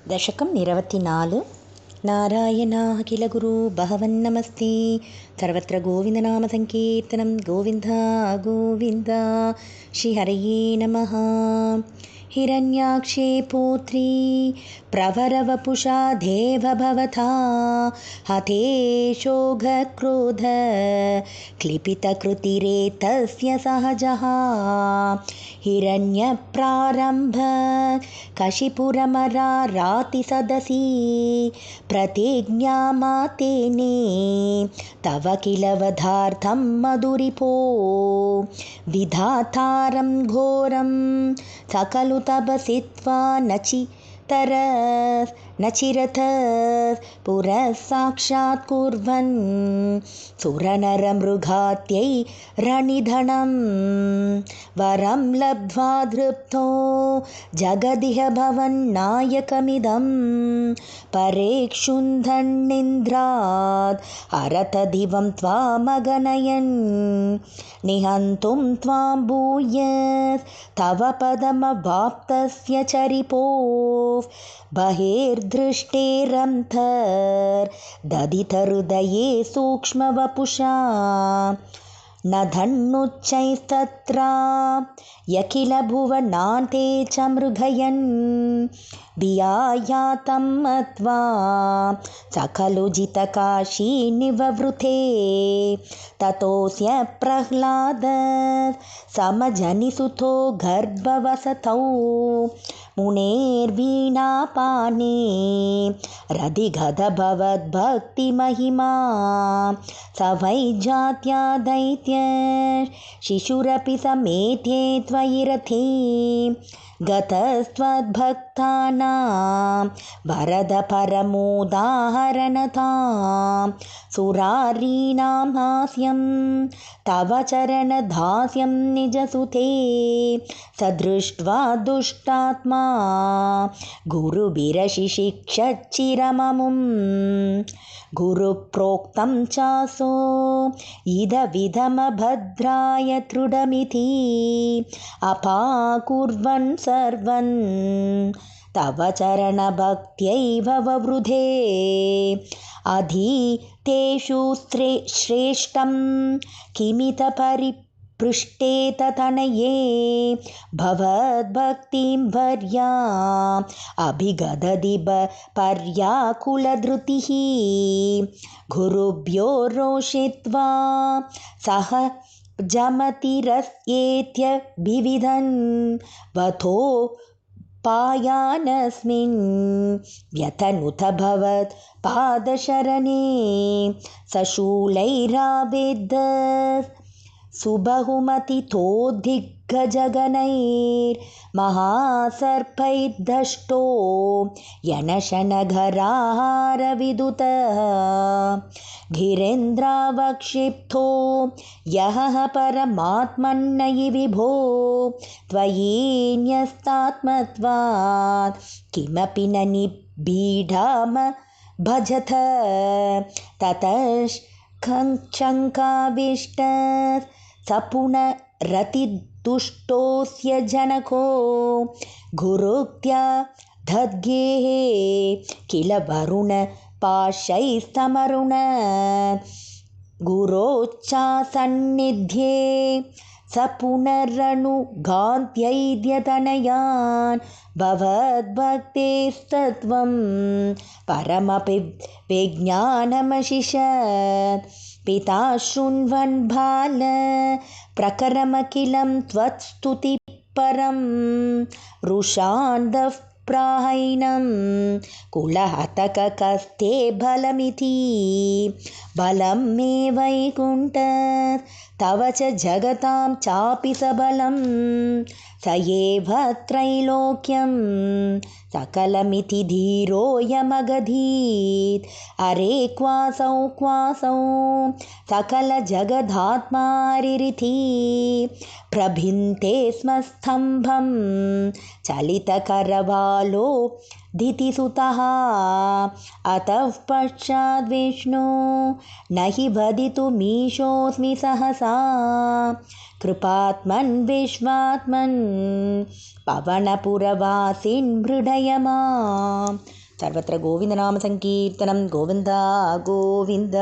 दशकं 24 नारायणाखिल गुरु भगवन्नमस्ते सर्वत्र गोविन्दनामसङ्कीर्तनं गोविन्द गोविन्द श्रीहरये नमः। हिरण्याक्षे पुत्री प्रवरवपुषा देवभवता हते शोकक्रोध क्लिपितकृतिरेतस्य सहजः हिरण्यप्रारम्भ कशिपुरमरारातिसदसि प्रतिज्ञामातेने तव किल वधार्थं मधुरिपो विधातारं घोरं सकलु तपसित्वा नचिरतस् पुरः साक्षात् कुर्वन् सुरनरमृगात्यै रणिधनं वरं लब्ध्वा धृप्तो जगदिह भवन्नायकमिदं परेक्षुन्धन्निन्द्रात् हरतदिवं त्वामगनयन् निहन्तुं त्वां भूयस् तव पदमवाप्तस्य चरिपो बहिर्दृष्टेरन्तर्दधितहृदये सूक्ष्मवपुषा न धन्नुच्चैस्तत्र यकिल भुवनान्ते च मृगयन् धियायातं मत्वा सकलु जितकाशी निववृते ततोऽस्य प्रह्लादः समजनिसुतो गर्भवसतौ मुनेर्वीणापाने रधिगदभवद्भक्तिमहिमा स वै जात्या दैत्य शिशुरपि समेत्ये त्वयि रथे गतस्त्वद्भक्तानां वरद परमोदाहरणतां सुरारीणां हास्यं तव चरणदास्यं निजसुते स दृष्ट्वा दुष्टात्मा गुरुभिरशिशिक्षच्चिरममुं गुरुप्रोक्तं चासो इदविधमभद्राय दृढमिति अपाकुर्वन् सर्वन् तव चरणभक्त्यैव ववृधे अधीतेषु श्रेष्ठं किमित परिपृष्टे ततनये भवद्भक्तिं वर्याम् अभिगदधि पर्याकुलधृतिः गुरुभ्यो रोषित्वा सह जमतिरस्येत्य विविधन् वथो पायानस्मिन् व्यतनुत भवत् पादशरणे सशूलैरावेद्द सुबहुमतितो दिग्गजगणैर्महासर्पैर्दष्टो यनशनघराहारविदुतः गिरेन्द्रावक्षिप्तो यः परमात्मन्नयि विभो त्वयि न्यस्तात्मत्वात् किमपि न निबीढाम भजथ ततश्चङ्काविष्ट स पुनरतिदुष्टोऽस्य जनको गुरुक्त्या दद्गेः किल वरुण पाशैस्तमरुण गुरोच्चासन्निध्ये स पुनरनुगान्त्यैद्यतनयान् भवद्भक्तेस्तत्त्वं परमपि विज्ञानमशिषत् पिता शृण्वन् बाल प्रकरमखिलं त्वत्स्तुतिपरं रुषान्दः प्राहैनं कुलहतकस्ते बलमिति बलं मे वैकुण्ठ तव च जगतां चापि सबलं स एव त्रैलोक्यं सकलमिति धीरोऽयमगधीत् अरे क्वासौ सकलजगदात्मारिरिति प्रभिन्ते स्म स्तम्भं चलितकरवालो दितिसुतः अतः पश्चाद्विष्णु न हि वदितुमीशोऽस्मि सहसा कृपात्मन् विश्वात्मन् पवनपुरवासिन् मृडय माम्। सर्वत्र गोविन्दनामसङ्कीर्तनं गोविन्द गोविन्द।